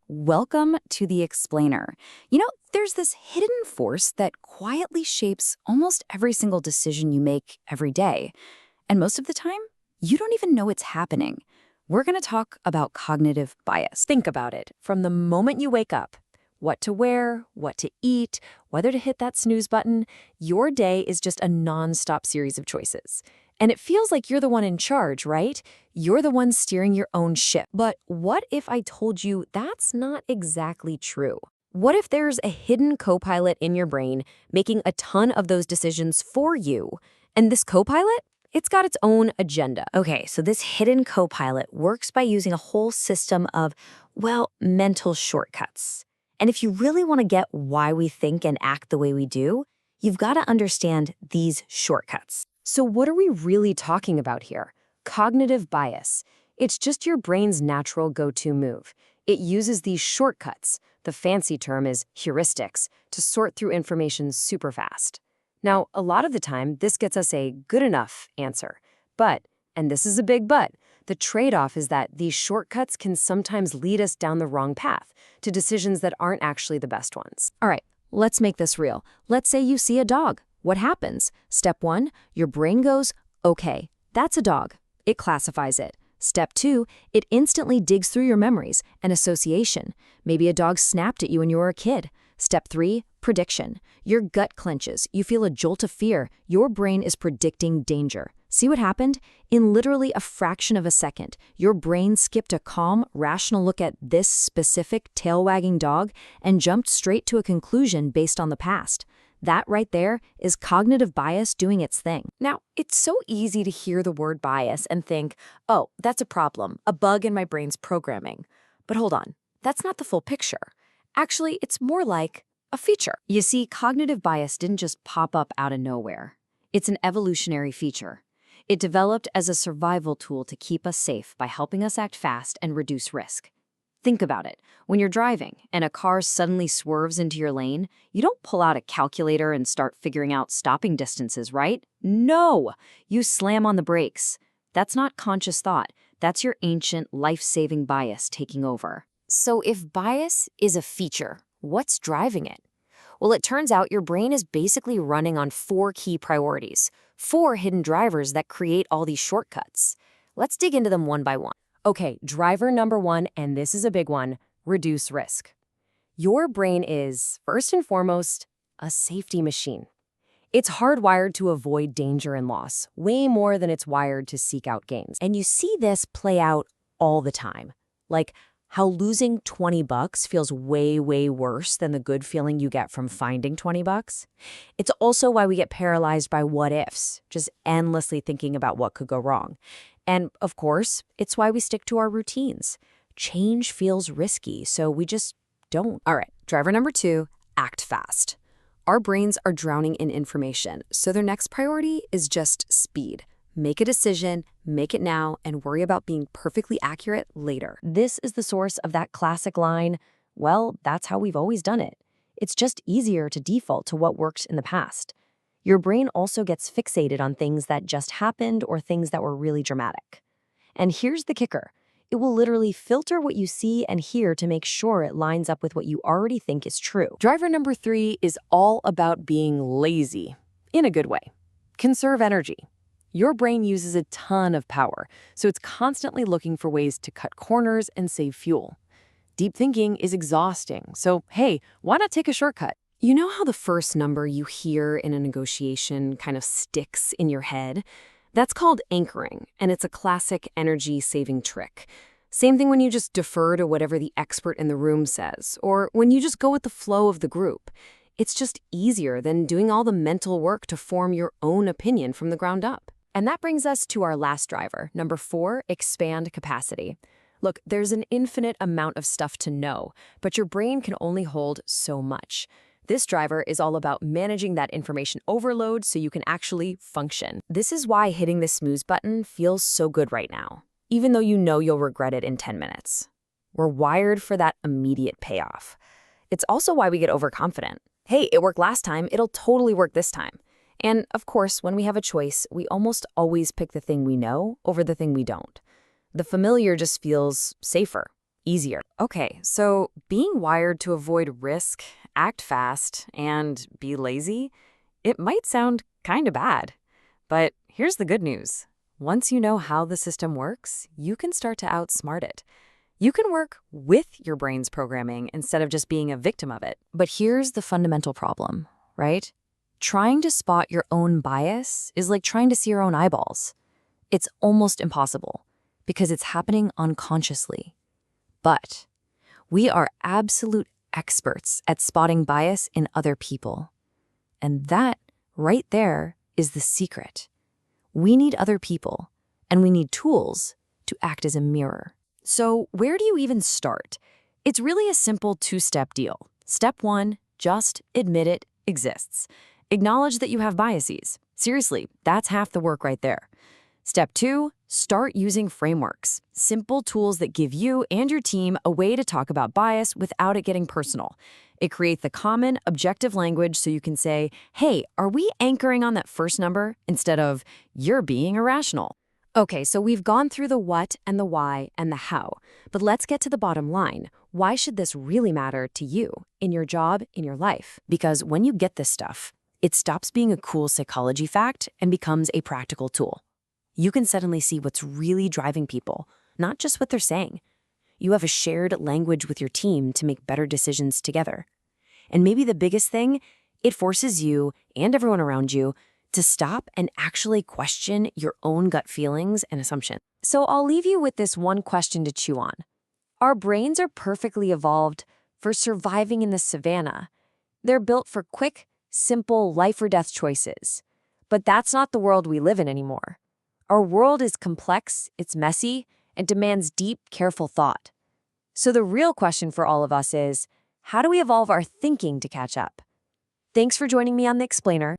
Welcome to The Explainer. There's this hidden force that quietly shapes almost every single decision you make every day. And most of the time, you don't even know it's happening. We're going to talk about cognitive bias. Think about it. From the moment you wake up, what to wear, what to eat, whether to hit that snooze button, your day is just a nonstop series of choices. And it feels like you're the one in charge, right? You're the one steering your own ship. But what if I told you that's not exactly true? What if there's a hidden co-pilot in your brain making a ton of those decisions for you? And this co-pilot? It's got its own agenda. Okay, so this hidden co-pilot works by using a whole system of, mental shortcuts. And if you really want to get why we think and act the way we do, you've got to understand these shortcuts. So what are we really talking about here? Cognitive bias. It's just your brain's natural go-to move. It uses these shortcuts, the fancy term is heuristics, to sort through information super fast. Now, a lot of the time, this gets us a good enough answer. But, and this is a big but, the trade-off is that these shortcuts can sometimes lead us down the wrong path to decisions that aren't actually the best ones. All right, let's make this real. Let's say you see a dog. What happens? Step 1, your brain goes, okay, that's a dog. It classifies it. Step 2, it instantly digs through your memories and association. Maybe a dog snapped at you when you were a kid. Step 3, prediction. Your gut clenches. You feel a jolt of fear. Your brain is predicting danger. See what happened? In literally a fraction of a second, your brain skipped a calm, rational look at this specific tail-wagging dog and jumped straight to a conclusion based on the past. That right there is cognitive bias doing its thing. Now, it's so easy to hear the word bias and think, oh, that's a problem, a bug in my brain's programming. But hold on, that's not the full picture. Actually, it's more like a feature. You see, cognitive bias didn't just pop up out of nowhere. It's an evolutionary feature. It developed as a survival tool to keep us safe by helping us act fast and reduce risk. Think about it. When you're driving and a car suddenly swerves into your lane, you don't pull out a calculator and start figuring out stopping distances, right? No! You slam on the brakes. That's not conscious thought. That's your ancient, life-saving bias taking over. So if bias is a feature, what's driving it? Well, it turns out your brain is basically running on 4 key priorities, 4 hidden drivers that create all these shortcuts. Let's dig into them one by one. Okay, driver number 1, and this is a big one, reduce risk. Your brain is, first and foremost, a safety machine. It's hardwired to avoid danger and loss, way more than it's wired to seek out gains. And you see this play out all the time. Like how losing $20 feels way, way worse than the good feeling you get from finding $20. It's also why we get paralyzed by what ifs, just endlessly thinking about what could go wrong. And of course, it's why we stick to our routines. Change feels risky, so we just don't. All right, driver number 2, act fast. Our brains are drowning in information, so their next priority is just speed. Make a decision, make it now, and worry about being perfectly accurate later. This is the source of that classic line, well, that's how we've always done it. It's just easier to default to what worked in the past. Your brain also gets fixated on things that just happened or things that were really dramatic. And here's the kicker. It will literally filter what you see and hear to make sure it lines up with what you already think is true. Driver number 3 is all about being lazy, in a good way. Conserve energy. Your brain uses a ton of power, so it's constantly looking for ways to cut corners and save fuel. Deep thinking is exhausting, so hey, why not take a shortcut? You know how the first number you hear in a negotiation kind of sticks in your head? That's called anchoring, and it's a classic energy-saving trick. Same thing when you just defer to whatever the expert in the room says, or when you just go with the flow of the group. It's just easier than doing all the mental work to form your own opinion from the ground up. And that brings us to our last driver, number 4, expand capacity. Look, there's an infinite amount of stuff to know, but your brain can only hold so much. This driver is all about managing that information overload so you can actually function. This is why hitting the snooze button feels so good right now, even though you know you'll regret it in 10 minutes. We're wired for that immediate payoff. It's also why we get overconfident. Hey, it worked last time, it'll totally work this time. And of course, when we have a choice, we almost always pick the thing we know over the thing we don't. The familiar just feels safer, easier. Okay, so being wired to avoid risk, act fast, and be lazy, it might sound kind of bad. But here's the good news. Once you know how the system works, you can start to outsmart it. You can work with your brain's programming instead of just being a victim of it. But here's the fundamental problem, right? Trying to spot your own bias is like trying to see your own eyeballs. It's almost impossible because it's happening unconsciously. But we are absolute experts at spotting bias in other people. And that, right there, is the secret. We need other people, and we need tools to act as a mirror. So where do you even start? It's really a simple two-step deal. Step 1, just admit it exists. Acknowledge that you have biases. Seriously, that's half the work right there. Step 2, start using frameworks, simple tools that give you and your team a way to talk about bias without it getting personal. It creates the common, objective language so you can say, hey, are we anchoring on that first number instead of you're being irrational? Okay, so we've gone through the what and the why and the how, but let's get to the bottom line. Why should this really matter to you, in your job, in your life? Because when you get this stuff, it stops being a cool psychology fact and becomes a practical tool. You can suddenly see what's really driving people, not just what they're saying. You have a shared language with your team to make better decisions together. And maybe the biggest thing, it forces you and everyone around you to stop and actually question your own gut feelings and assumptions. So I'll leave you with this one question to chew on. Our brains are perfectly evolved for surviving in the savannah. They're built for quick, simple life or death choices. But that's not the world we live in anymore. Our world is complex, it's messy, and demands deep, careful thought. So the real question for all of us is, how do we evolve our thinking to catch up? Thanks for joining me on The Explainer.